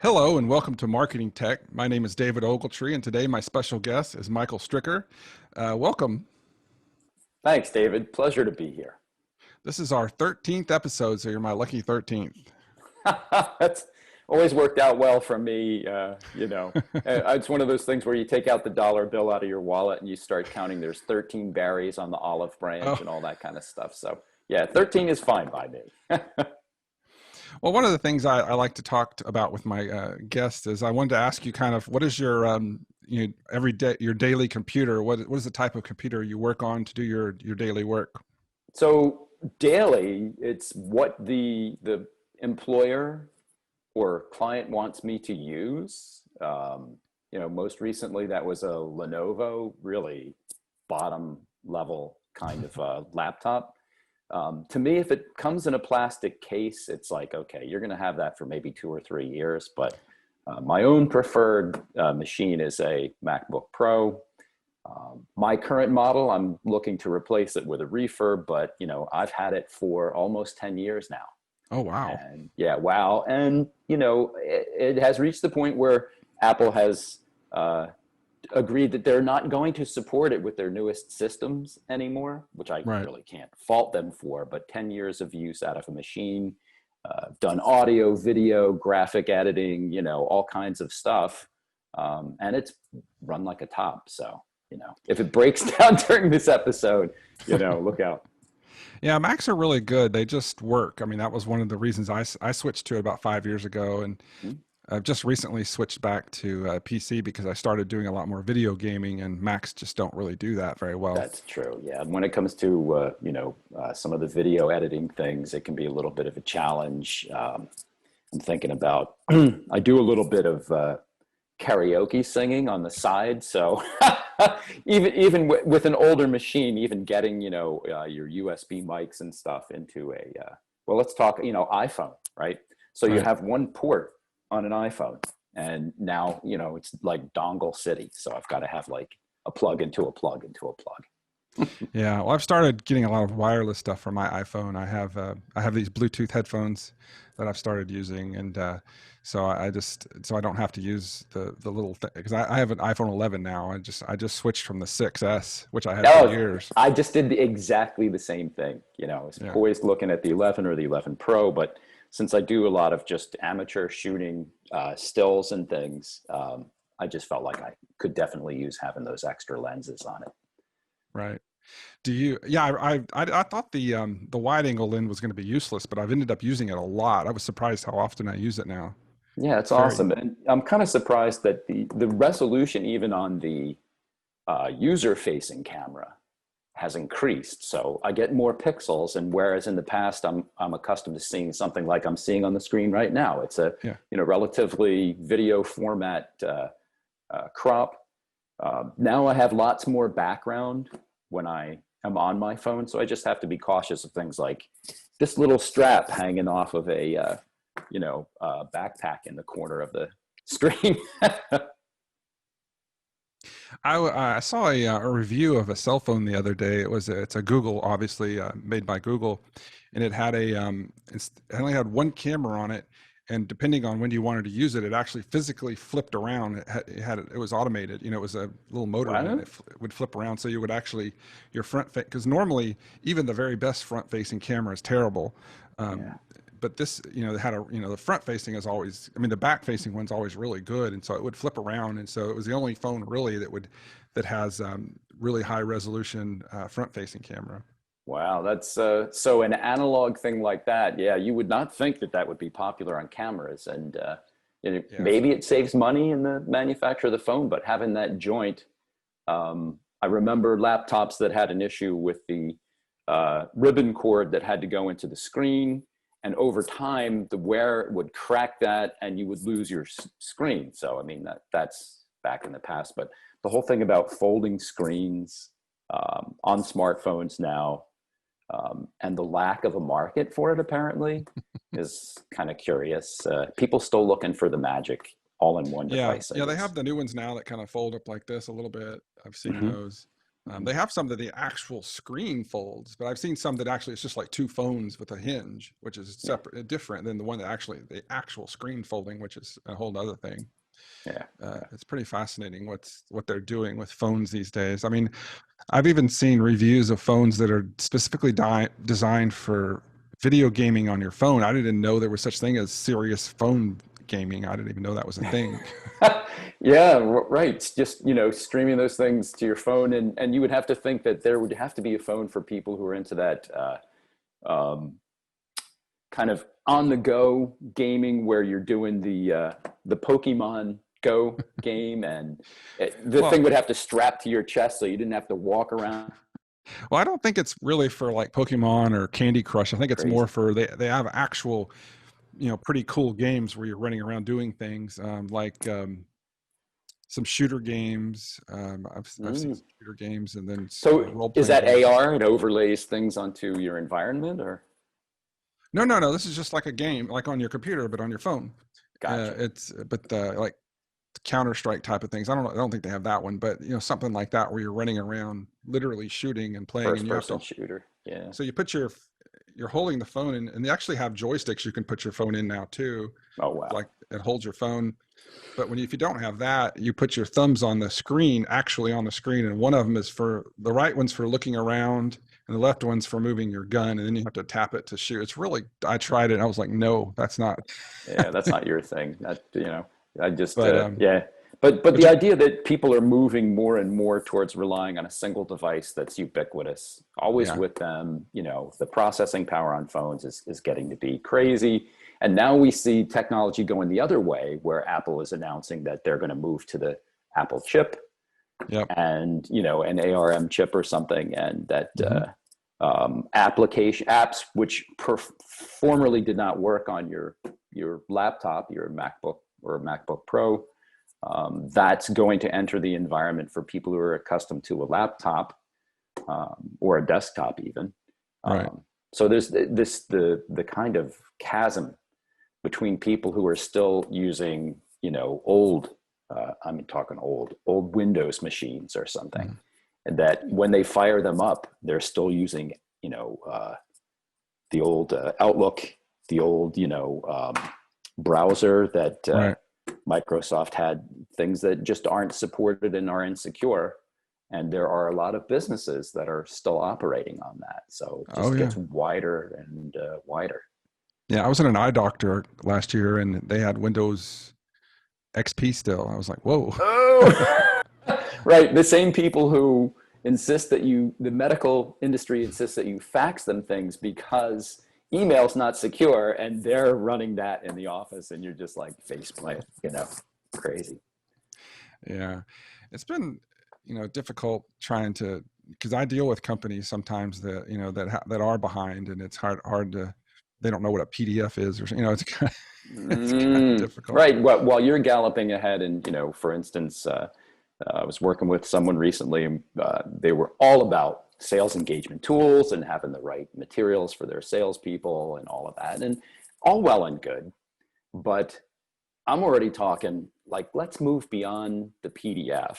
Hello and welcome to Marketing Tech. My name is David Ogletree, and today my special guest is Michael Stricker. Welcome. Thanks, David. Pleasure to be here. This is our 13th episode, so you're my lucky 13th. That's always worked out well for me. It's one of those things where you take out the dollar bill out of your wallet and you start counting. There's 13 berries on the olive branch and all that kind of stuff. So yeah, 13 is fine by me. Well, one of the things I like to talk about with my guests is I wanted to ask you kind of what is your every day your daily computer? What is the type of computer you work on to do your daily work? So daily, it's what the employer or client wants me to use. Most recently that was a Lenovo, really bottom level kind of laptop. To me, if it comes in a plastic case, it's like, okay, you're going to have that for maybe 2 or 3 years. But my own preferred machine is a MacBook Pro. My current model, I'm looking to replace it with a refurb, but I've had it for almost 10 years now. Oh, wow. And yeah, wow. And, it has reached the point where Apple has agreed that they're not going to support it with their newest systems anymore, which I really can't fault them for. But 10 years of use out of a machine, done audio, video, graphic editing, all kinds of stuff. And it's run like a top. So, if it breaks down during this episode, look out. Yeah, Macs are really good. They just work. I mean, that was one of the reasons I switched to it about 5 years ago. And I've just recently switched back to PC because I started doing a lot more video gaming, and Macs just don't really do that very well. That's true. Yeah. When it comes to, some of the video editing things, it can be a little bit of a challenge. I'm thinking about, I do a little bit of karaoke singing on the side. So even with an older machine, even getting, your USB mics and stuff into let's talk, iPhone, right? So you have one port on an iPhone, and now it's like dongle city, so I've got to have like a plug into a plug into a plug. Yeah, well, I've started getting a lot of wireless stuff for my iPhone. I have these Bluetooth headphones that I've started using, and so I don't have to use the little thing, because I have an iPhone 11 now. I just switched from the 6S, which I had for years. I just did exactly the same thing. I was poised looking at the 11 or the 11 Pro, but since I do a lot of just amateur shooting, stills and things, I just felt like I could definitely use having those extra lenses on it. Right. Do you? Yeah, I thought the wide angle lens was going to be useless, but I've ended up using it a lot. I was surprised how often I use it now. Yeah, it's awesome. And I'm kind of surprised that the resolution, even on the user-facing camera, has increased. So I get more pixels, and whereas in the past I'm accustomed to seeing something like I'm seeing on the screen right now. It's a relatively video format crop. Now I have lots more background when I am on my phone, so I just have to be cautious of things like this little strap hanging off of a backpack in the corner of the screen. I saw a review of a cell phone the other day. It's a Google, obviously made by Google, and it had it only had one camera on it, and depending on when you wanted to use it, it actually physically flipped around. It was automated. It was a little motor in it. It would flip around, so you would actually your because normally even the very best front-facing camera is terrible. But this, it had the front facing is always, the back facing one's always really good. And so it would flip around. And so it was the only phone really that has really high resolution front facing camera. Wow. That's so an analog thing like that. Yeah. You would not think that would be popular on cameras, and maybe it saves money in the manufacture of the phone, but having that joint, I remember laptops that had an issue with the ribbon cord that had to go into the screen. And over time, the wear would crack that, and you would lose your screen. So, that's back in the past. But the whole thing about folding screens on smartphones now, and the lack of a market for it apparently is kind of curious. People still looking for the magic all-in-one device. Yeah, they have the new ones now that kind of fold up like this a little bit. I've seen those. They have some that the actual screen folds, but I've seen some that actually it's just like two phones with a hinge, which is Yeah, separate, different than the one that actually the actual screen folding, which is a whole other thing. yeah, yeah. It's pretty fascinating what they're doing with phones these days. I mean, I've even seen reviews of phones that are specifically designed for video gaming on your phone. I didn't know there was such thing as serious phone gaming. I didn't even know that was a thing. Yeah, right. It's just, streaming those things to your phone, and you would have to think that there would have to be a phone for people who are into that um, kind of on the go gaming where you're doing the Pokemon Go game, and the thing Well, would have to strap to your chest so you didn't have to walk around well, I don't think it's really for like Pokemon or Candy Crush. I think it's more crazy. for they have actual, pretty cool games where you're running around doing things, like some shooter games. I've seen Mm. some shooter games and then So role is playing that games. AR? It overlays things onto your environment, or No, no, no. This is just like a game, like on your computer, but on your phone. gotcha. It's but like Counter Strike type of things. I don't know. I don't think they have that one, but something like that where you're running around, literally shooting and playing, First and you have person to. shooter. Yeah. So you're holding the phone, and they actually have joysticks you can put your phone in now too. Oh It's wow. like it holds your phone. But if you don't have that, you put your thumbs on the screen, actually on the screen, and one of them is for the right one's for looking around, and the left one's for moving your gun, and then you have to tap it to shoot. It's really. I tried it, and I was like, no, that's not. Yeah, that's not your thing. I just But yeah. But but the you, idea that people are moving more and more towards relying on a single device that's ubiquitous, always yeah, with them, the processing power on phones is getting to be crazy. And now we see technology going the other way, where Apple is announcing that they're going to move to the Apple chip yep, and an ARM chip or something, and that hmm application apps which formerly did not work on your laptop, your MacBook or MacBook Pro, that's going to enter the environment for people who are accustomed to a laptop, or a desktop even. right, So there's the kind of chasm between people who are still using old, I'm talking old Windows machines or something, mhm, and that when they fire them up, they're still using the old Outlook, the old browser that right. Microsoft had, things that just aren't supported and are insecure. And there are a lot of businesses that are still operating on that. So it Oh just yeah, gets wider and wider. yeah. I was in an eye doctor last year, and they had Windows XP still. I was like, whoa. Oh, right. The same people who insist that the medical industry insists that you fax them things because email's not secure, and they're running that in the office, and you're just like faceplant, crazy. Yeah, it's been difficult trying to because I deal with companies sometimes that that are behind, and it's hard to they don't know what a PDF is, or it's it's kind of difficult. Right. Well, while you're galloping ahead, and for instance, I was working with someone recently, and they were all about sales engagement tools and having the right materials for their salespeople and all of that, and all well and good. But I'm already talking like, let's move beyond the PDF,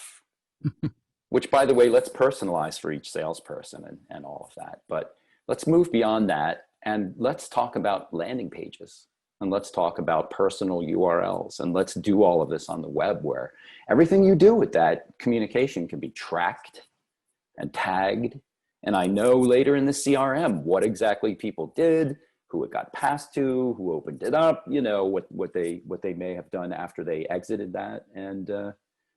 which, by the way, let's personalize for each salesperson and all of that. But let's move beyond that, and let's talk about landing pages, and let's talk about personal URLs, and let's do all of this on the web, where everything you do with that communication can be tracked and tagged. And I know later in the CRM what exactly people did, who it got passed to, who opened it up, what they may have done after they exited that. And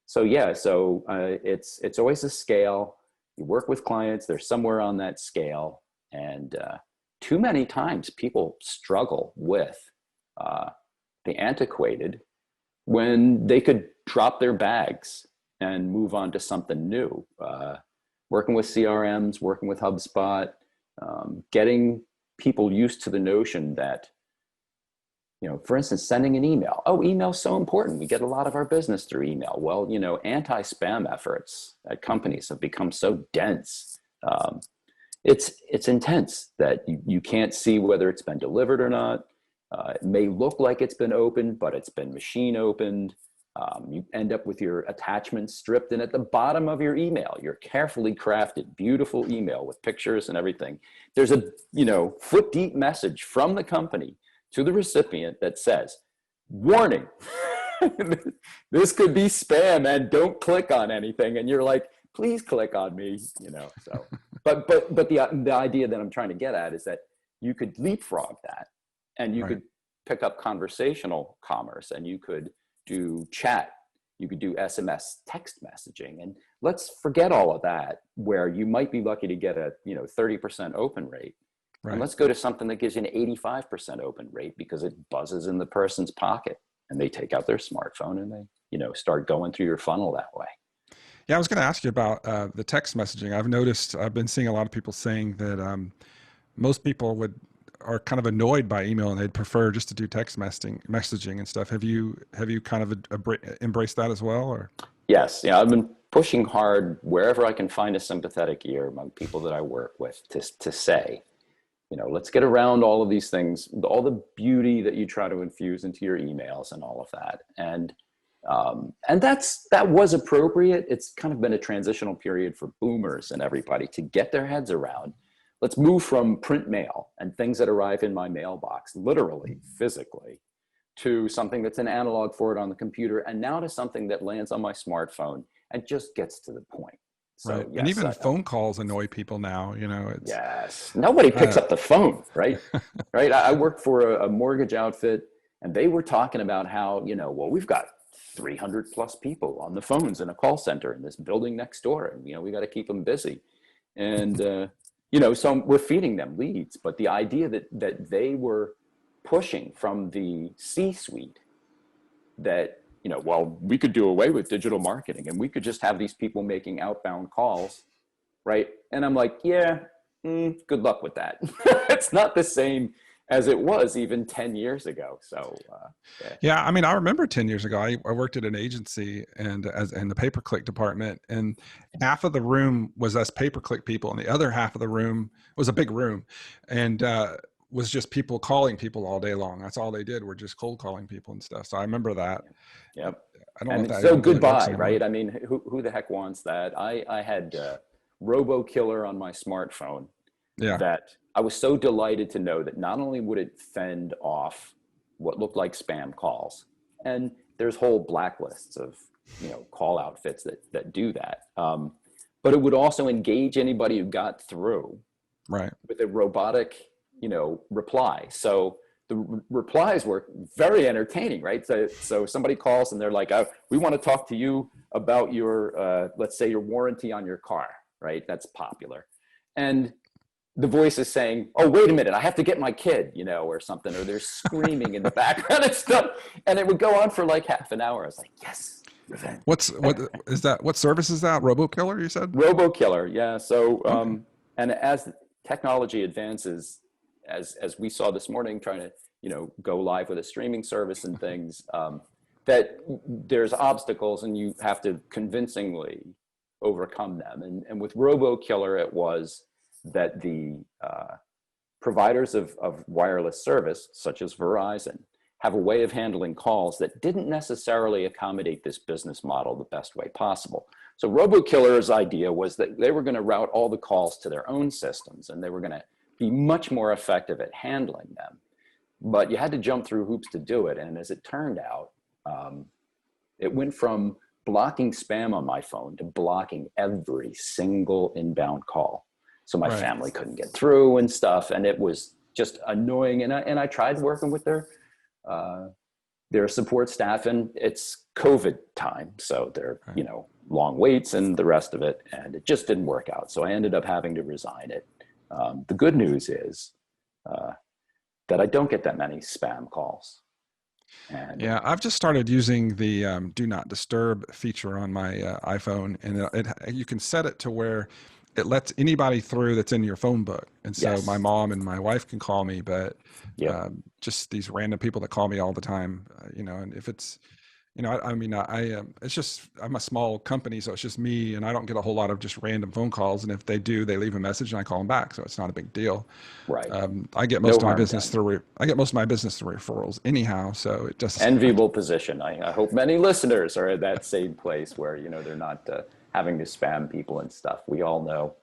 so yeah, so it's always a scale. You work with clients, they're somewhere on that scale, and too many times people struggle with uh, the antiquated when they could drop their bags and move on to something new. Working with CRMs, working with HubSpot, getting people used to the notion that, for instance, sending an email. Oh, email's so important. We get a lot of our business through email. Well, anti-spam efforts at companies have become so dense. It's intense that you can't see whether it's been delivered or not. It may look like it's been opened, but it's been machine opened. You end up with your attachments stripped, and at the bottom of your email, your carefully crafted, beautiful email with pictures and everything, there's a foot deep message from the company to the recipient that says, "Warning, this could be spam, and don't click on anything." And you're like, "Please click on me," So, but the idea that I'm trying to get at is that you could leapfrog that, and you could pick up conversational commerce, and you could do chat, you could do SMS text messaging, and let's forget all of that where you might be lucky to get a 30% open rate. Right. And let's go to something that gives you an 85% open rate because it buzzes in the person's pocket and they take out their smartphone and they start going through your funnel that way. Yeah, I was going to ask you about the text messaging. I've been seeing a lot of people saying that most people are kind of annoyed by email and they'd prefer just to do text messaging and stuff. Have you kind of embraced that as well, or? Yes. Yeah. I've been pushing hard wherever I can find a sympathetic ear among people that I work with to say, let's get around all of these things, all the beauty that you try to infuse into your emails and all of that. And that was appropriate. It's kind of been a transitional period for boomers and everybody to get their heads around. Let's move from print mail and things that arrive in my mailbox, literally, physically, to something that's an analog for it on the computer, and now to something that lands on my smartphone and just gets to the point. So, right. Yes, and even phone calls annoy people now, it's. Yes. Nobody picks up the phone, right? Right. I worked for a mortgage outfit, and they were talking about how, well, we've got 300 plus people on the phones in a call center in this building next door, and, we got to keep them busy. And, so we're feeding them leads, but the idea that they were pushing from the C-suite that, well, we could do away with digital marketing and we could just have these people making outbound calls, right? And I'm like, yeah, good luck with that. It's not the same as it was even 10 years ago. So, yeah, I mean, I remember 10 years ago, I worked at an agency and in the pay-per-click department, and half of the room was us pay-per-click people, and the other half of the room was a big room, and was just people calling people all day long. That's all they did, were just cold calling people and stuff. So I remember that. Yep. I don't know if that so really goodbye, right? I mean, who the heck wants that? I had RoboKiller on my smartphone. Yeah. That I was so delighted to know that not only would it fend off what looked like spam calls, and there's whole blacklists of call outfits that do that, but it would also engage anybody who got through, right, with a robotic reply. So the replies were very entertaining, right? So somebody calls and they're like, we want to talk to you about your let's say your warranty on your car, right? That's popular. And the voice is saying, "Oh, wait a minute, I have to get my kid," or something, or they're screaming in the background and stuff. And it would go on for like half an hour. I was like, yes, revenge. What is that? What service is that? RoboKiller, you said? RoboKiller, yeah. So, okay. And as technology advances, as we saw this morning, trying to, go live with a streaming service and things, that there's obstacles and you have to convincingly overcome them. And with RoboKiller, it was that the providers of wireless service, such as Verizon, have a way of handling calls that didn't necessarily accommodate this business model the best way possible. So RoboKiller's idea was that they were going to route all the calls to their own systems, and they were going to be much more effective at handling them. But you had to jump through hoops to do it. And as it turned out, it went from blocking spam on my phone to blocking every single inbound call. So my family couldn't get through and stuff, and it was just annoying. And I tried working with their support staff, and it's COVID time, so they're long waits and the rest of it, and it just didn't work out. So I ended up having to resign it. The good news is that I don't get that many spam calls. And yeah, I've just started using the do not disturb feature on my iPhone, and you can set it to where it lets anybody through that's in your phone book. And so my mom and my wife can call me, but just these random people that call me all the time, and if it's, I mean, it's just, I'm a small company, so it's just me, and I don't get a whole lot of just random phone calls. And if they do, they leave a message and I call them back. So it's not a big deal. Right. I get most No of my harm business done. through, I get most of my business through referrals anyhow. So it just, Enviable position. I hope many listeners are at that same place where, they're not having to spam people and stuff. We all know,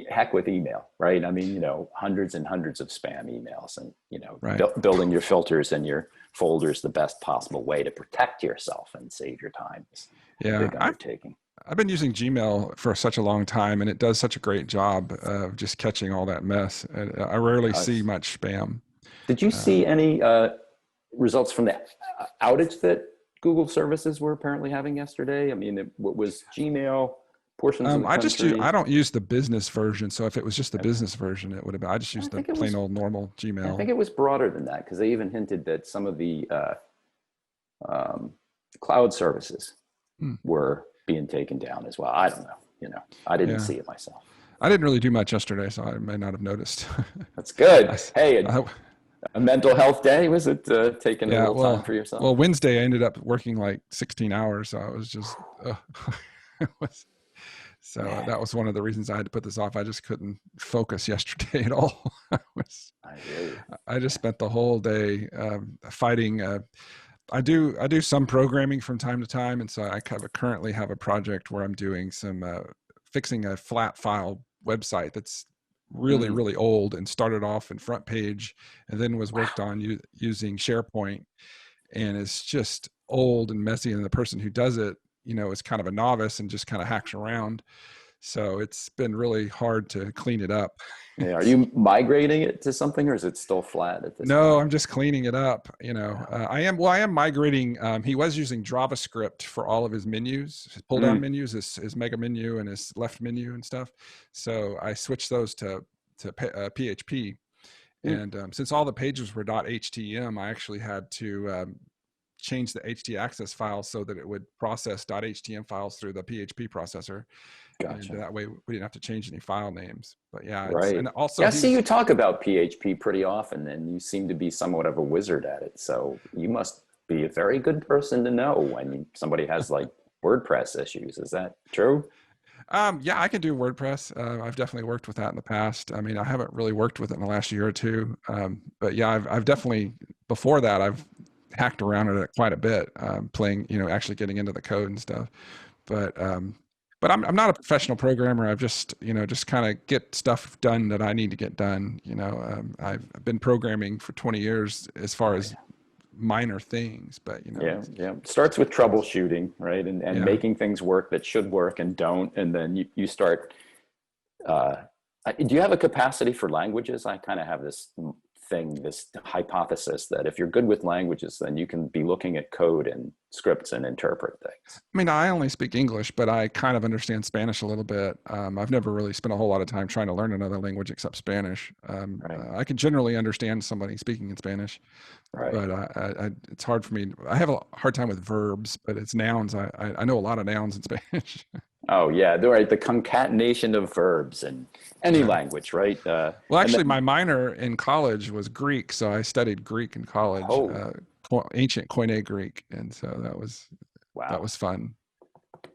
heck with email, right? I mean, hundreds and hundreds of spam emails, and, right. building your filters and your folders the best possible way to protect yourself and save your time is a Yeah. big undertaking. I've been using Gmail for such a long time, and it does such a great job of just catching all that mess. And I rarely see Nice. much spam. Did you Uh, see any results from the outage that Google services were apparently having yesterday? I mean, what was Gmail, portions of the I country? don't use the business version. So if it was just the business version, it would have been, I just use I the think it plain was. old normal I Gmail. think it was broader than that because they even hinted that some of the um, cloud services Hmm. were being taken down as well. I don't know. I didn't Yeah. see it myself. I didn't really do much yesterday, so I may not have noticed. That's I, good. s- Hey, I- a mental health day. Was it taking a yeah, little time for yourself? well, Wednesday I ended up working like 16 hours. So I was just, it was, so Man, that was one of the reasons I had to put this off. I just couldn't focus yesterday at all. I hear you. I just Yeah. spent the whole day fighting. I do some programming from time to time, and so I currently have a project where I'm doing some fixing a flat file website that's really Mm, really old and started off in front page and then was worked wow. on using SharePoint, and it's just old and messy, and the person who does it, is kind of a novice and just kind of hacks around, so it's been really hard to clean it up. Yeah. Are you migrating it to something, or is it still flat at this No, point? I'm just cleaning it up. Yeah. I am migrating. He was using JavaScript for all of his menus, his pull down Mm, menus, his mega menu and his left menu and stuff. So I switched those to PHP. mm. And since all the pages were .htm, I actually had to change the htaccess file so that it would process .htm files through the PHP processor, and Gotcha. that way we didn't have to change any file names. But yeah, it's, Right. and also Yeah. he See, was. you talk about PHP pretty often, and you seem to be somewhat of a wizard at it. So you must be a very good person to know when somebody has like WordPress issues. Is that true? Yeah, I can do WordPress. I've definitely worked with that in the past. I mean, I haven't really worked with it in the last year or two, but yeah, I've definitely before that I've hacked around at it quite a bit, playing, actually getting into the code and stuff. But I'm not a professional programmer. I've just just kind of get stuff done that I need to get done. I've been programming for 20 years as far Oh as yeah. minor things, but Yeah, it's yeah. Starts with troubleshooting, right? And yeah. making things work that should work and don't. And then you start. Uh, do you have a capacity for languages? I kind of have this thing, this hypothesis that if you're good with languages, then you can be looking at code and scripts and interpret things. I mean, I only speak English, but I kind of understand Spanish a little bit. I've never really spent a whole lot of time trying to learn another language except Spanish. Right, I can generally understand somebody speaking in Spanish, right. but it's hard for me. I have a hard time with verbs, but it's nouns. I know a lot of nouns in Spanish. Oh yeah, they're right. The concatenation of verbs in any Yeah. language, right? Well, And actually, my then, minor in college was Greek, so I studied Greek in college, oh ancient Koine Greek, and so that wow. was fun.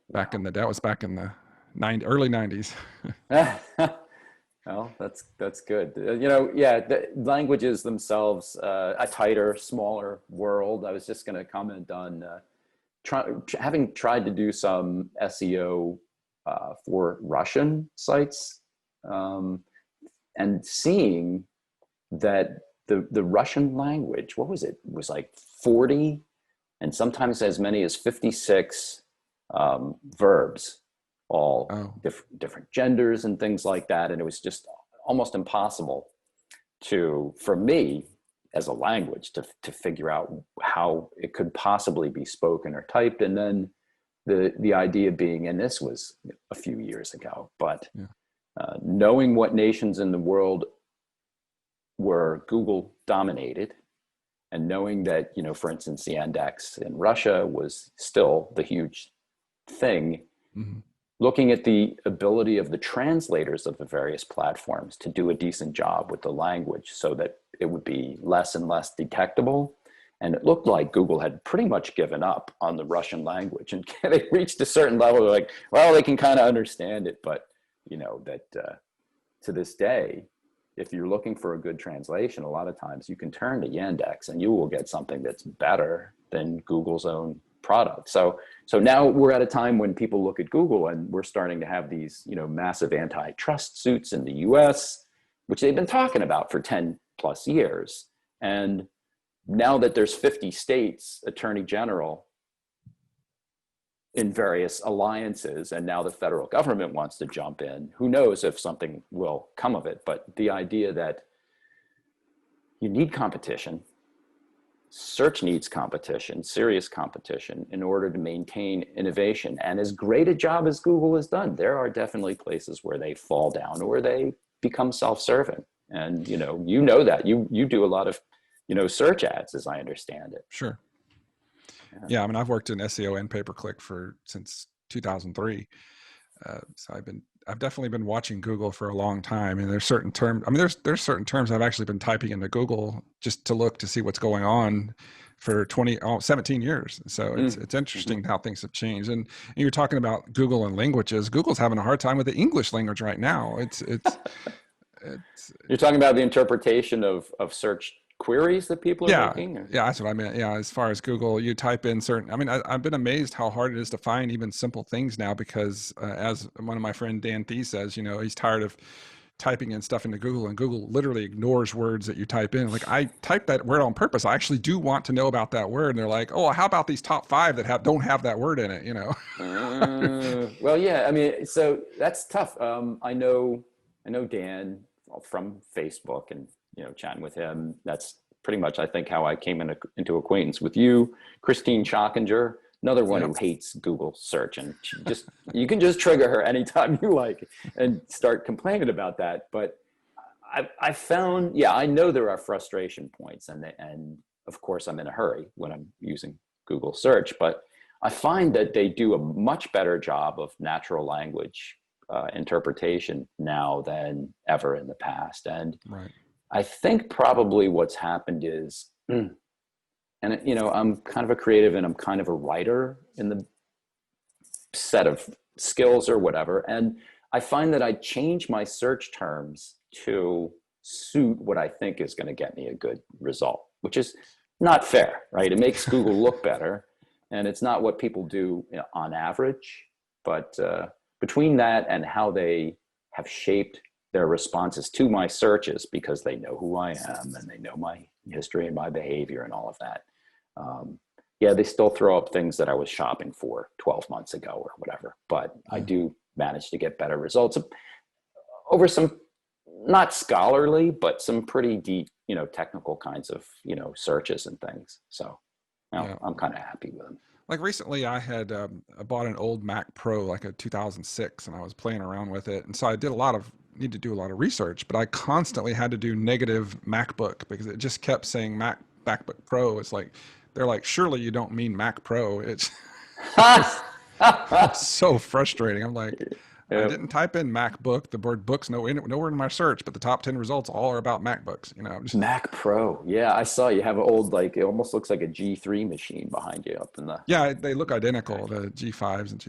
Wow. That was back in the early '90s. Well, that's good. Yeah, the languages themselves, a tighter, smaller world. I was just going to comment on having tried to do some SEO for Russian sites, um, and seeing that the Russian language, what was it? It was like 40 and sometimes as many as 56 verbs, all Oh, different genders and things like that. And it was just almost impossible for me as a language to figure out how it could possibly be spoken or typed. And then the idea being, and this was a few years ago, but yeah. knowing what nations in the world were Google dominated, and knowing that, for instance, the index in Russia was still the huge thing, Mhm. looking at the ability of the translators of the various platforms to do a decent job with the language so that it would be less and less detectable, And it looked like Google had pretty much given up on the Russian language, and they reached a certain level. They're like, well, they can kind of understand it, but that to this day, if you're looking for a good translation, a lot of times you can turn to Yandex and you will get something that's better than Google's own product. So now we're at a time when people look at Google, and we're starting to have these massive antitrust suits in the US, which they've been talking about for 10 plus years. And now that there's 50 states attorney general in various alliances, and now the federal government wants to jump in, who knows if something will come of it. But the idea that you need competition, search needs competition, serious competition, in order to maintain innovation. And as great a job as Google has done, there are definitely places where they fall down or they become self-serving. And that you do a lot of search ads, as I understand it. Sure. Yeah, I mean, I've worked in SEO and pay-per-click since 2003. So I've definitely been watching Google for a long time, and there's certain terms. I mean, there's certain terms I've actually been typing into Google just to see what's going on for 17 years. So it's interesting how things have changed. And you're talking about Google and languages. Google's having a hard time with the English language right now. It's You're talking about the interpretation of search queries that people are making? Or? Yeah, that's what I meant. Yeah, as far as Google, you type in certain, I mean, I've been amazed how hard it is to find even simple things now, because as one of my friend Dan Thie says, he's tired of typing in stuff into Google, and Google literally ignores words that you type in. Like, I typed that word on purpose. I actually do want to know about that word. And they're like, oh, how about these top 5 that don't have that word in it, Well, yeah, I mean, so that's tough. I know Dan from Facebook, and chatting with him. That's pretty much, I think, how I came into acquaintance with you. Christine Schockinger, another one who hates Google search, and you can just trigger her anytime you like and start complaining about that. But I found, I know there are frustration points, and of course I'm in a hurry when I'm using Google search, but I find that they do a much better job of natural language interpretation now than ever in the past. And right. I think probably what's happened is, and I'm kind of a creative and I'm kind of a writer in the set of skills or whatever. And I find that I change my search terms to suit what I think is going to get me a good result, which is not fair, right? It makes Google look better, and it's not what people do on average. But between that and how they have shaped their responses to my searches, because they know who I am and they know my history and my behavior and all of that. They still throw up things that I was shopping for 12 months ago or whatever, but I do manage to get better results over some, not scholarly, but some pretty deep, technical kinds of, searches and things. So I'm kind of happy with them. Like recently I had I bought an old Mac Pro, like a 2006, and I was playing around with it. And so I need to do a lot of research, but I constantly had to do negative MacBook, because it just kept saying MacBook Pro. It's like, they're like, surely you don't mean Mac Pro. It's so frustrating. I'm like, I didn't type in MacBook. The word books nowhere in my search, but the top 10 results all are about MacBooks. Mac Pro. Yeah, I saw you have an old, like, it almost looks like a G3 machine behind you up in the. Yeah, they look identical. The G5s and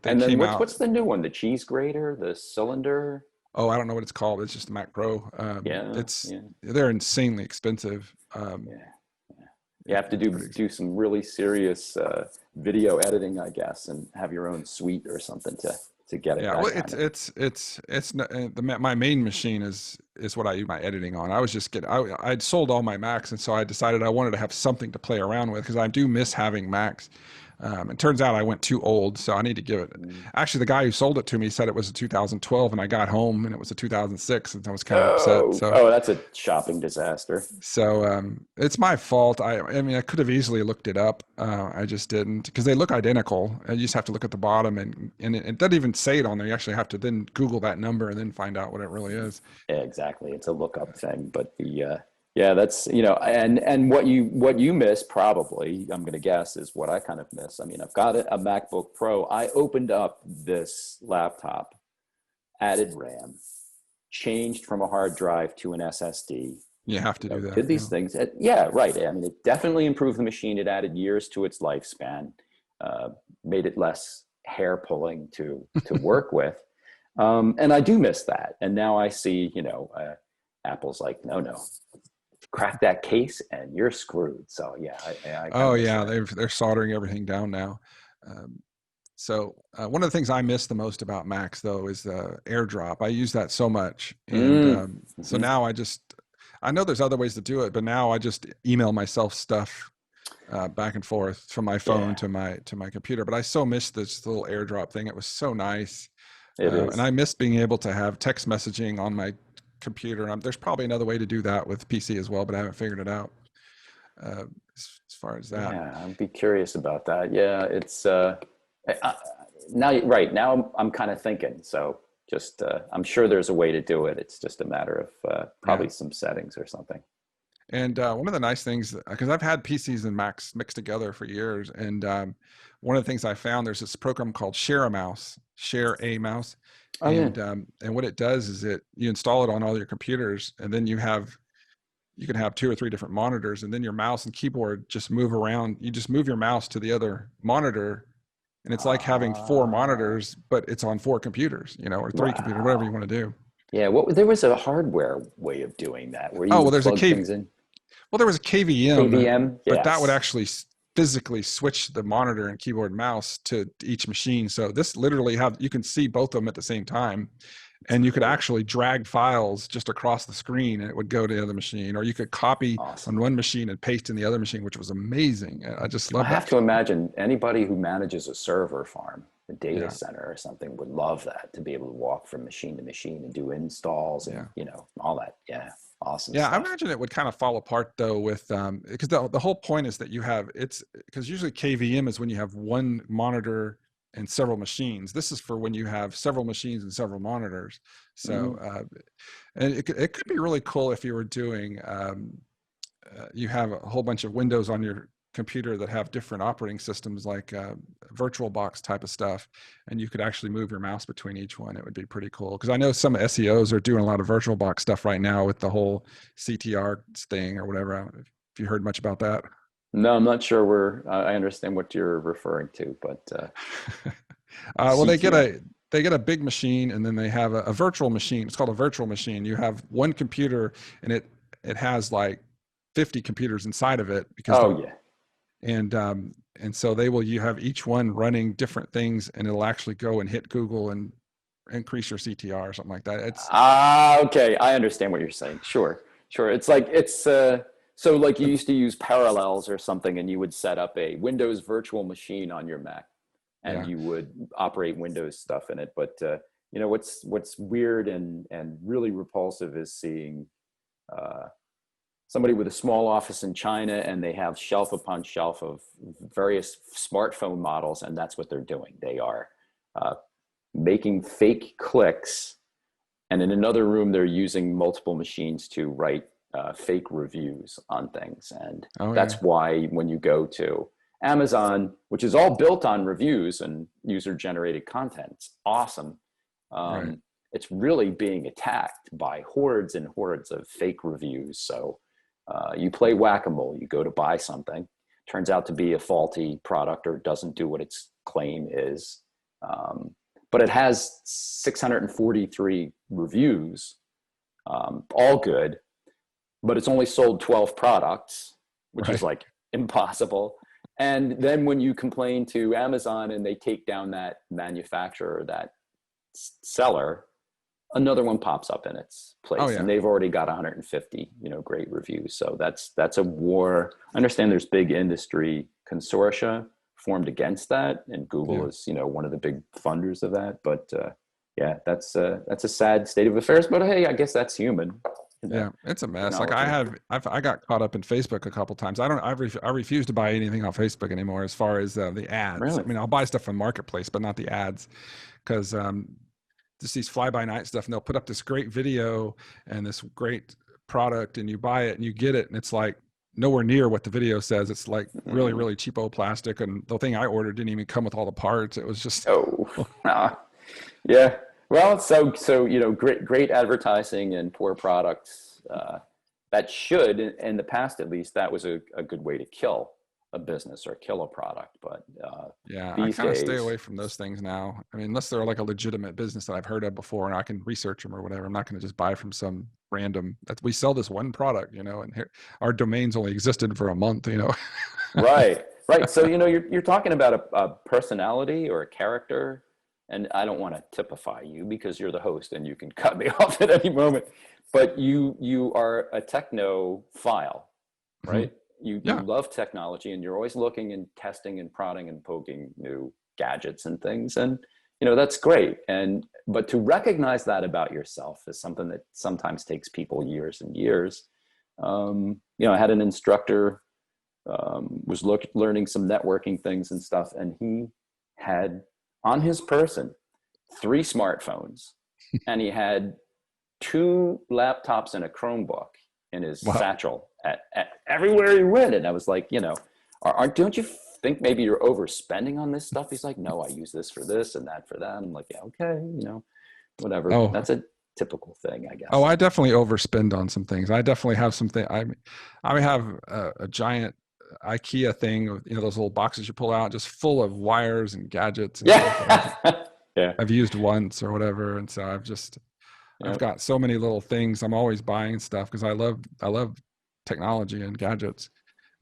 they and then came out. What's the new one? The cheese grater, the cylinder. Oh, I don't know what it's called. It's just a Mac Pro. They're insanely expensive. You have to do some really serious video editing, I guess, and have your own suite or something to get it. Yeah, well, my main machine is what I do my editing on. I'd sold all my Macs, and so I decided I wanted to have something to play around with, because I do miss having Macs. It turns out I went too old, so I need to give it. Actually, the guy who sold it to me said it was a 2012, and I got home and it was a 2006, and I was kind of upset. So, that's a shopping disaster. So it's my fault. I mean, I could have easily looked it up. I just didn't, because they look identical. You just have to look at the bottom, and it doesn't even say it on there. You actually have to then Google that number and then find out what it really is. Yeah, exactly. It's a lookup thing, but that's, and what you miss, probably, I'm going to guess, is what I kind of miss. I mean, I've got a MacBook Pro. I opened up this laptop, added RAM, changed from a hard drive to an SSD, You have to do that. Did Yeah. these things. Yeah, right. I mean, it definitely improved the machine. It added years to its lifespan, uh, made it less hair pulling to work with. And I do miss that. And now I see, Apple's like, no, no, crack that case and you're screwed. So yeah, I kind Oh of miss yeah, that. they're soldering everything down now. One of the things I miss the most about Macs though is AirDrop. I use that so much, and Mm. so Hmm. now I know there's other ways to do it, but now I just email myself stuff back and forth from my phone Yeah, to my computer. But I so miss this little AirDrop thing. It was so nice, it and is. I miss being able to have text messaging on my computer. There's probably another way to do that with PC as well, but I haven't figured it out uh, as far as that. Yeah, I'd be curious about that. Yeah, it's I, now right now I'm kind of thinking. So just I'm sure there's a way to do it. It's just a matter of Yeah. probably some settings or something. And one of the nice things, because I've had PCs and Macs mixed together for years, and one of the things I found, there's this program called Share a Mouse, Oh yeah. and what it does is you install it on all your computers, and then you can have two or three different monitors, and then your mouse and keyboard just move around. You just move your mouse to the other monitor, and it's like having four Ah, monitors, but it's on four computers, or three computers, whatever you wow. want to do. Yeah, what there was a hardware way of doing that where you Oh well, would there's a plug cave. things in. Well, there was a KVM, KVM, but that would yes. actually physically switch the monitor and keyboard and mouse to each machine. So this literally you can see both of them at the same time, That's and you could cool. actually drag files just across the screen, and it would go to the other machine, or you could copy on Awesome. one machine and paste in the other machine, which was amazing. I just I love that have to feature. imagine anybody who manages a server farm, a data Yeah, center or something would love that to be able to walk from machine to machine and do installs and, yeah. all that. Yeah. Awesome Yeah, I stuff. imagine it would kind of fall apart though with because the whole point is that you have it's because usually KVM is when you have one monitor and several machines. This is for when you have several machines and several monitors. So Mm. and it could be really cool if you were doing you have a whole bunch of windows on your computer that have different operating systems like VirtualBox type of stuff, and you could actually move your mouse between each one. It would be pretty cool because I know some SEOs are doing a lot of VirtualBox stuff right now with the whole CTR thing or whatever. If you heard much about that. No, I'm not sure where I understand what you're referring to, but Well, CTR. they get a big machine, and then they have a virtual machine. It's called a virtual machine. You have one computer, and it has like 50 computers inside of it because Oh, yeah. and so you have each one running different things, and it'll actually go and hit Google and increase your CTR or something like that. It's Ah, okay. I understand what you're saying. Sure, sure. It's like so like you used to use Parallels or something, and you would set up a Windows virtual machine on your Mac, and yeah. you would operate Windows stuff in it. But what's weird and really repulsive is seeing uh, somebody with a small office in China, and they have shelf upon shelf of various smartphone models, and that's what they're doing. They are uh, making fake clicks, and in another room they're using multiple machines to write fake reviews on things. And Oh yeah. that's why when you go to Amazon, which is all built on reviews and user generated content, it's awesome. Right. It's really being attacked by hordes and hordes of fake reviews. So you play whack-a-mole, you go to buy something, turns out to be a faulty product or doesn't do what its claim is. um, but it has 643 reviews, all good, but it's only sold 12 products, which is Right. like impossible. And then when you complain to Amazon and they take down that manufacturer, that seller, another one pops up in its Oh place, and yeah. they've already got 150 great reviews. So that's a war. I understand there's big industry consortia formed against that, and Google Yeah. is one of the big funders of that. But yeah, that's a sad state of affairs, but hey, I guess that's human. Yeah, it's a mess. Like Technology. I got caught up in Facebook a couple times. I refuse to buy anything on Facebook anymore as far as the ads. I Really? mean, I'll buy stuff from Marketplace, but not the ads, because just these fly by night stuff, and they'll put up this great video and this great product, and you buy it and you get it, and it's like nowhere near what the video says. It's like really, Mm. really cheapo plastic, and the thing I ordered didn't even come with all the parts. It was just Oh, yeah. Well, so great advertising and poor products. that should, in the past at least, that was a good way to kill a business or kill a product. But Yeah, I these kind of stay days, away from those things now. I mean, unless they're like a legitimate business that I've heard of before and I can research them or whatever. I'm not going to just buy from some random that we sell this one product, and here our domains only existed for a month. right, right. So you're talking about a personality or a character, and I don't want to typify you because you're the host and you can cut me off at any moment. But you are a technophile, Mhm. right? You Yeah. love technology and you're always looking and testing and prodding and poking new gadgets and things, and that's great. And but to recognize that about yourself is something that sometimes takes people years and years. I had an instructor, was learning some networking things and stuff, and he had on his person 3 smartphones, and he had 2 laptops and a Chromebook in his Wow. satchel at everywhere he went. And I was like, don't you think maybe you're overspending on this stuff? He's like, no, I use this for this and that for that. I'm like, yeah, okay, whatever. Oh, That's a typical thing, I oh, guess. I definitely overspend on some things. I definitely have something. I have a giant IKEA thing with those little boxes you pull out, just full of wires and gadgets and stuff that I've Yeah. Yeah. I've used once or whatever, and so I've Yeah. got so many little things. I'm always buying stuff because I love technology and gadgets.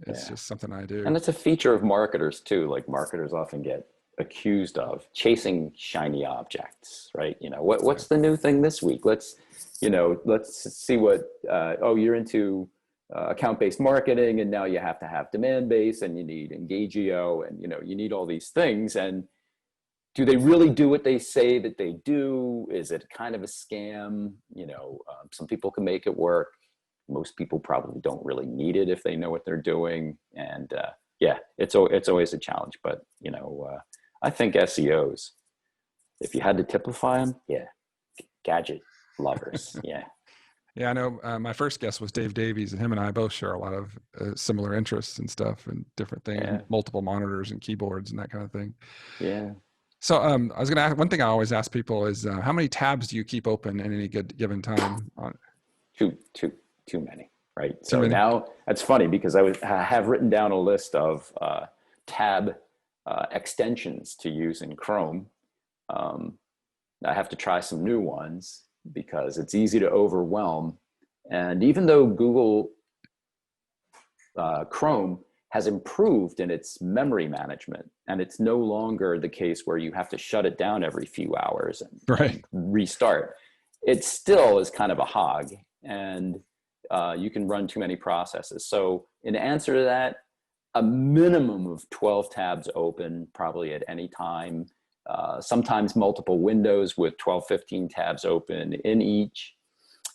It's Yeah. just something I do. And it's a feature of marketers too. Like marketers often get accused of chasing shiny objects, right? Yeah. What's the new thing this week? Let's see what. Oh, you're into account-based marketing, and now you have to have demand-based, and you need Engagio, and you need all these things. And do they really do what they say that they do? Is it kind of a scam? Some people can make it work. Most people probably don't really need it if they know what they're doing. And yeah, it's always a challenge. But I think SEOs, if you had to typify them, yeah, gadget lovers, yeah. Yeah, I know. My first guest was Dave Davies, and him and I both share a lot of similar interests and stuff and different things, Yeah, multiple monitors and keyboards and that kind of thing. yeah. So, I was going to ask one thing I always ask people is how many tabs do you keep open at any good given time? Too many, right? Too So many? now that's funny because I have written down a list of tab extensions to use in Chrome. Um, I have to try some new ones because it's easy to overwhelm. And even though Google Chrome has improved in its memory management, and it's no longer the case where you have to shut it down every few hours Right. and restart, it still is kind of a hog, and you can run too many processes. So in answer to that, a minimum of 12 tabs open probably at any time. Sometimes multiple windows with 12, 15 tabs open in each.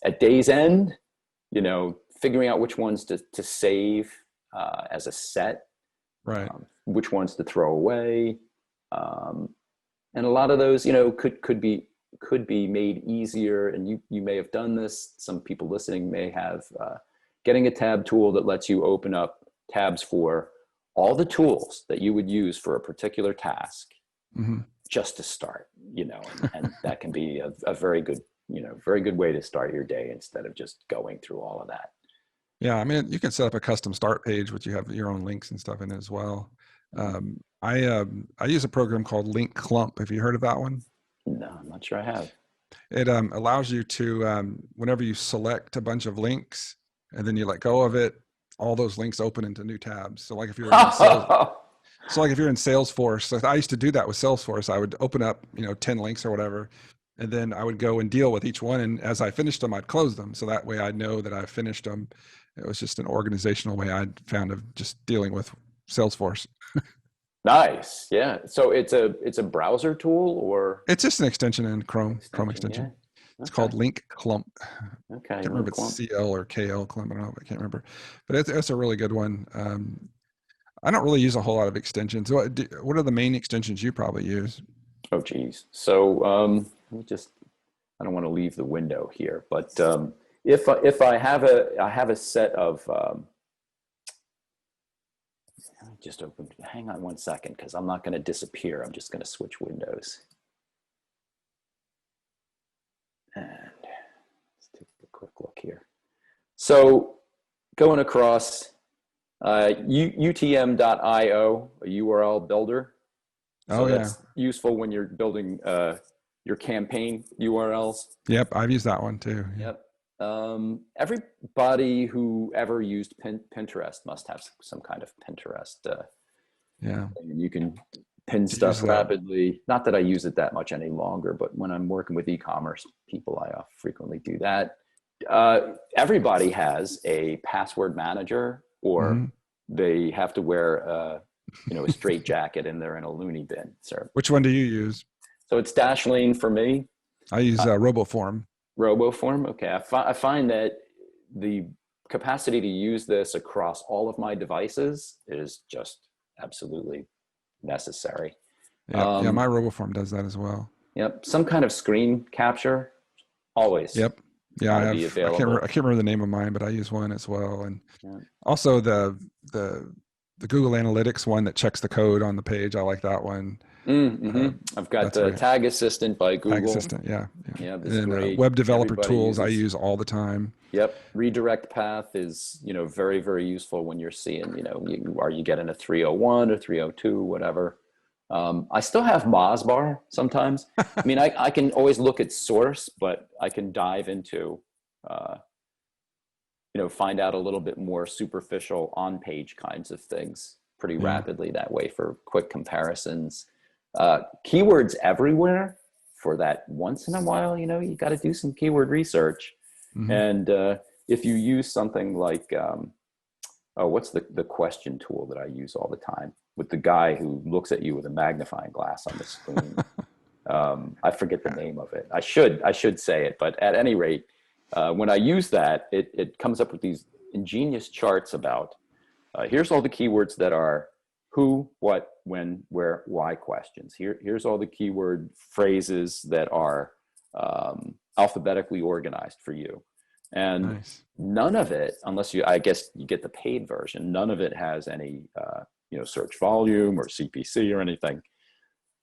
At day's end, figuring out which ones to save as a set, Right. which ones to throw away. Um, and a lot of those, could be made easier. And you may have done this. Some people listening may have getting a tab tool that lets you open up tabs for all the tools that you would use for a particular task Hmm. just to start, and that can be a very good, very good way to start your day instead of just going through all of that. Yeah, I mean, you can set up a custom start page, which you have your own links and stuff in it as well. I use a program called Link Clump. Have you heard of that one? No, I'm not sure I have. It allows you to whenever you select a bunch of links and then you let go of it, all those links open into new tabs. So like if you're in sales, so like if you're in Salesforce, like I used to do that with Salesforce. I would open up 10 links or whatever, and then I would go and deal with each one. And as I finished them, I'd close them. So that way I know that I finished them. It was just an organizational way I'd found of just dealing with Salesforce. Nice. Yeah. So it's a browser tool or It's just an extension in Chrome extension. Yeah. extension. It's Okay. called Link Clump. Okay. Can't remember Link if it's clump. CL or KL Clump. I don't know. I can't remember, but it's a really good one. I don't really use a whole lot of extensions. What are the main extensions you probably use? Oh, geez. So let me just. I don't want to leave the window here, but if I have a set of I just opened. Hang on one second, because I'm not going to disappear. I'm just going to switch windows. And let's take a quick look here. So going across utm.io, a URL builder. So Oh yeah. that's useful when you're building your campaign URLs. Yep, I've used that one too. Yeah. Yep. Everybody who ever used Pinterest must have some kind of Pinterest Yeah. thing, and you can pin Do you use stuff rapidly. Not that I use it that much any longer, but when I'm working with e-commerce people, I frequently do that. Everybody has a password manager, or mhm. they have to wear a straight jacket and they're in a loony bin. Which one do you use? So it's Dashlane for me. I use RoboForm. RoboForm. Okay, I find that the capacity to use this across all of my devices is just absolutely necessary. Yep. Yeah, my RoboForm does that as well. Yep. Some kind of screen capture always Yep. Yeah, I want to be have. I available. can't remember the name of mine, but I use one as well. And Yeah. also the the Google Analytics one that checks the code on the page. I like that one. Mm-hmm. I've got That's the very Tag Assistant by Tag Google. Assistant. Yeah, yeah. Yeah, And that's then great. web developer Everybody tools I uses. use all the time. Yep. Redirect path is, very, very useful when you're seeing, are you getting a 301 or 302, whatever. I still have Mozbar sometimes. I mean, I can always look at source, but I can dive into, find out a little bit more superficial on-page kinds of things pretty Yeah. rapidly that way for quick comparisons. Keywords everywhere for that once in a while, you got to do some keyword research. Hmm. And if you use something like, what's the question tool that I use all the time with the guy who looks at you with a magnifying glass on the screen? I forget the name of it. I should say it, but at any rate, when I use that, it comes up with these ingenious charts about here's all the keywords that are who, what, when, where, why questions. Here's all the keyword phrases that are alphabetically organized for you. And Nice. none of it, unless I guess you get the paid version, none of it has any, search volume or CPC or anything.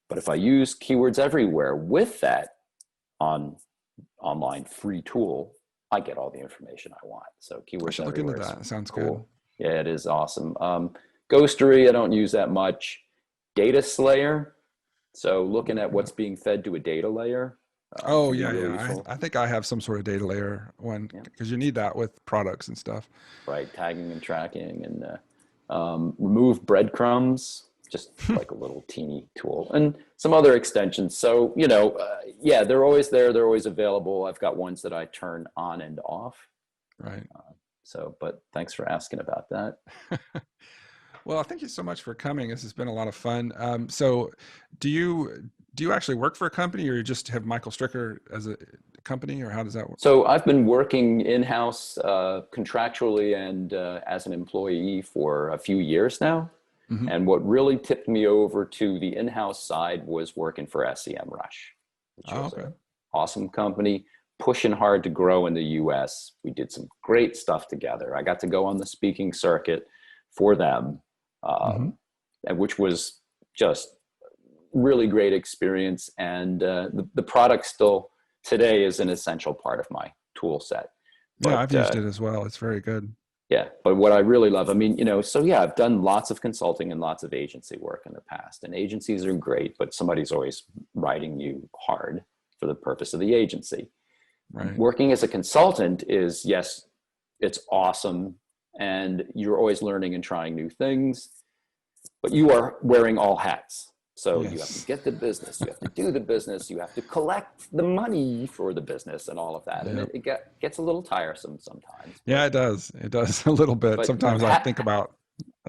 But if I use keywords everywhere with that online free tool, I get all the information I want. So I keywords should look into everywhere is that. It sounds good. cool. Yeah, it is awesome. Ghostery, I don't use that much. Data Slayer. So looking at what's being fed to a data layer Oh can be yeah, really yeah. useful. I think I have some sort of data layer one Yeah. because you need that with products and stuff. Right, tagging and tracking, and remove breadcrumbs, just like a little teeny tool, and some other extensions. So yeah, they're always there, they're always available. I've got ones that I turn on and off. Right. But thanks for asking about that. Well, thank you so much for coming. This has been a lot of fun. So, do you actually work for a company, or you just have Michael Stricker as a company, or how does that work? So I've been working in-house contractually and as an employee for a few years now. Hmm. And what really tipped me over to the in-house side was working for SEMrush, which Oh, was okay. an awesome company, pushing hard to grow in the US. We did some great stuff together. I got to go on the speaking circuit for them, Hmm. and which was just really great experience. And the product still today is an essential part of my tool set. Yeah, I've But used it as well. It's very good. yeah, but what I really love, I mean, so yeah, I've done lots of consulting and lots of agency work in the past, and agencies are great, but somebody's always writing you hard for the purpose of the agency. Right. Working as a consultant is, yes, it's awesome, and you're always learning and trying new things, but you are wearing all hats. So you have to Yes. get the business, you have to do the business, you have to collect the money for the business and all of that. And Yep. it gets a little tiresome sometimes, Yeah, it does. It does a little bit. but Sometimes I think about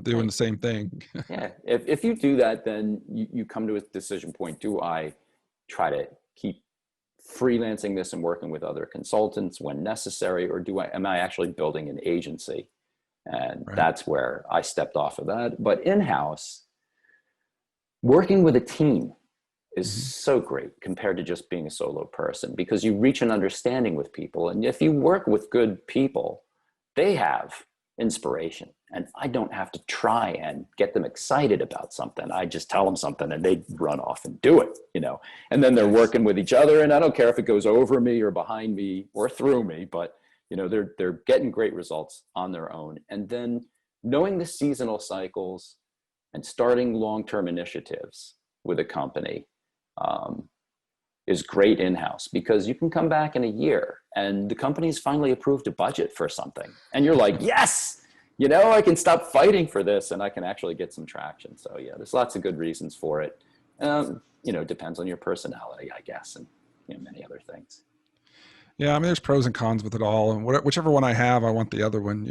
doing the same thing. yeah, if you do that, then you come to a decision point. Do I try to keep freelancing this and working with other consultants when necessary, or am I actually building an agency? And Right. that's where I stepped off of that. But in-house, working with a team is Hmm. so great compared to just being a solo person, because you reach an understanding with people. And if you work with good people, they have inspiration. And I don't have to try and get them excited about something. I just tell them something and they run off and do it, And then they're Nice. working with each other. And I don't care if it goes over me or behind me or through me, but they're getting great results on their own. And then knowing the seasonal cycles and starting long-term initiatives with a company is great in-house, because you can come back in a year and the company's finally approved a budget for something. And you're like, yes, I can stop fighting for this and I can actually get some traction. So yeah, there's lots of good reasons for it. Depends on your personality, I guess, and many other things. Yeah, I mean, there's pros and cons with it all, and whichever one I have, I want the other one.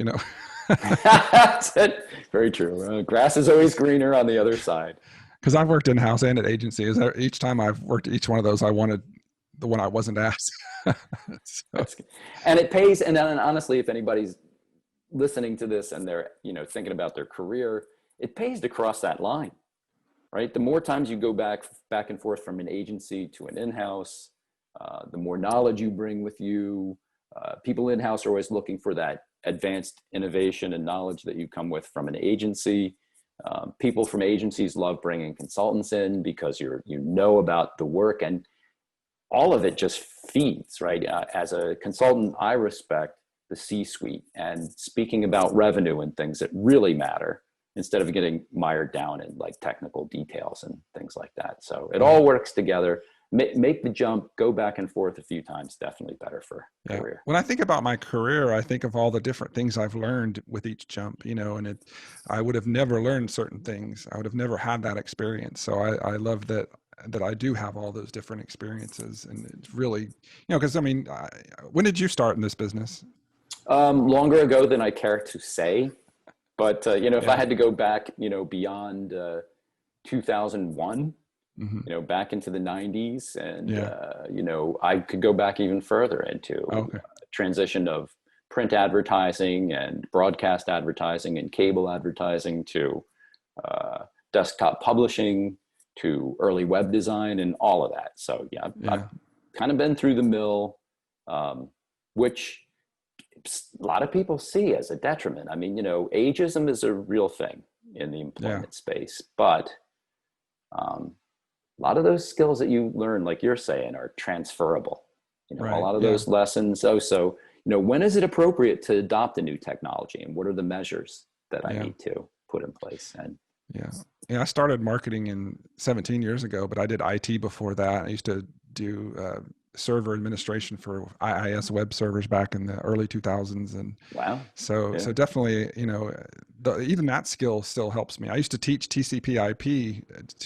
That's it. Very true. Grass is always greener on the other side. Because I've worked in house and at agencies. Each time I've worked at each one of those, I wanted the one I wasn't asked. So. And it pays. And then honestly, if anybody's listening to this and they're thinking about their career, it pays to cross that line, right? The more times you go back and forth from an agency to an in-house, the more knowledge you bring with you. People in-house are always looking for that advanced innovation and knowledge that you come with from an agency. People from agencies love bringing consultants in because you know about the work, and all of it just feeds, right? As a consultant, I respect the C-suite and speaking about revenue and things that really matter, instead of getting mired down in like technical details and things like that. So it all works together. Make the jump, go back and forth a few times, definitely better for career. When I think about my career, I think of all the different things I've learned with each jump, and I would have never learned certain things. I would have never had that experience. So I love that I do have all those different experiences, and it's really, because I mean, when did you start in this business? Longer ago than I care to say, but if I had to go back, beyond 2001, back into the 90s, and I could go back even further into transition of print advertising and broadcast advertising and cable advertising to desktop publishing to early web design and all of that. So I've kind of been through the mill, which a lot of people see as a detriment. I mean, ageism is a real thing in the employment space, but a lot of those skills that you learn, like you're saying, are transferable. A lot of those lessons. So, when is it appropriate to adopt a new technology, and what are the measures that I need to put in place? And I started marketing 17 years ago, but I did IT before that. I used to do server administration for IIS web servers back in the early 2000s, and so definitely, even that skill still helps me. I used to teach TCP/IP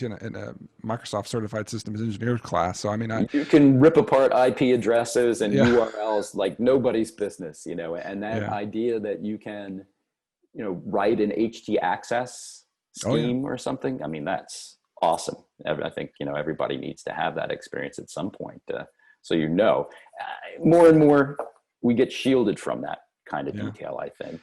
in a Microsoft Certified Systems Engineer class. So I mean, you can rip apart IP addresses and URLs like nobody's business, and that idea that you can, write an HT access scheme or something. I mean, that's awesome. I think everybody needs to have that experience at some point. So more and more we get shielded from that kind of detail, I think.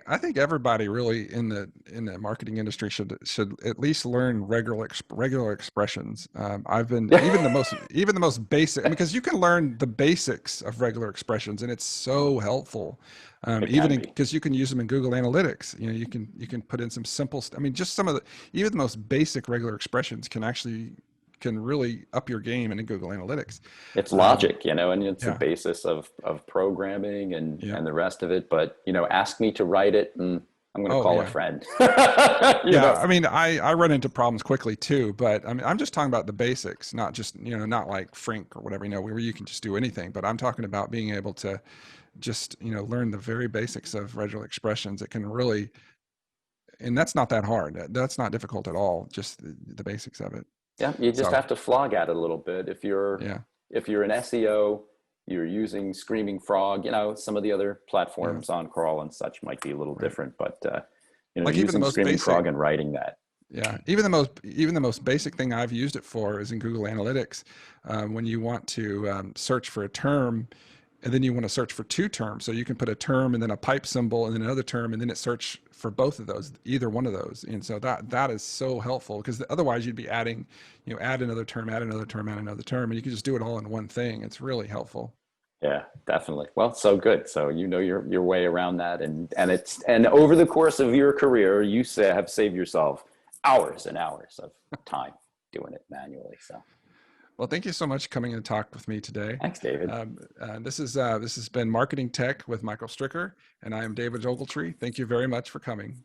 I think everybody really in the marketing industry should at least learn regular expressions. I've been even the most basic, because you can learn the basics of regular expressions, and it's so helpful. Even because you can use them in Google Analytics. You can put in some simple. I mean, just even the most basic regular expressions can really up your game in Google Analytics. It's logic, and it's the basis of programming and the rest of it. But, ask me to write it and I'm going to call a friend. I mean, I run into problems quickly too, but I mean, I'm just talking about the basics, not just, not like Frink or whatever, where you can just do anything, but I'm talking about being able to just, learn the very basics of regular expressions. It can really, and that's not that hard. That's not difficult at all. Just the basics of it. Yeah, you just have to flog at it a little bit. If you're an SEO, you're using Screaming Frog. Some of the other platforms on crawl and such might be a little different, but like using even the most Screaming basic, Frog and writing that. Yeah, even the most basic thing I've used it for is in Google Analytics. When you want to search for a term, and then you want to search for two terms, so you can put a term and then a pipe symbol and then another term, and then it search for both of those, either one of those. And so that is so helpful, because otherwise you'd be adding, add another term, add another term, add another term, and you can just do it all in one thing. It's really helpful. Yeah, definitely. Well, so good. So your way around that, and over the course of your career, you have saved yourself hours and hours of time doing it manually. So. Well, thank you so much for coming and talk with me today. Thanks, David. This has been Marketing Tech with Michael Stricker, and I am David Ogletree. Thank you very much for coming.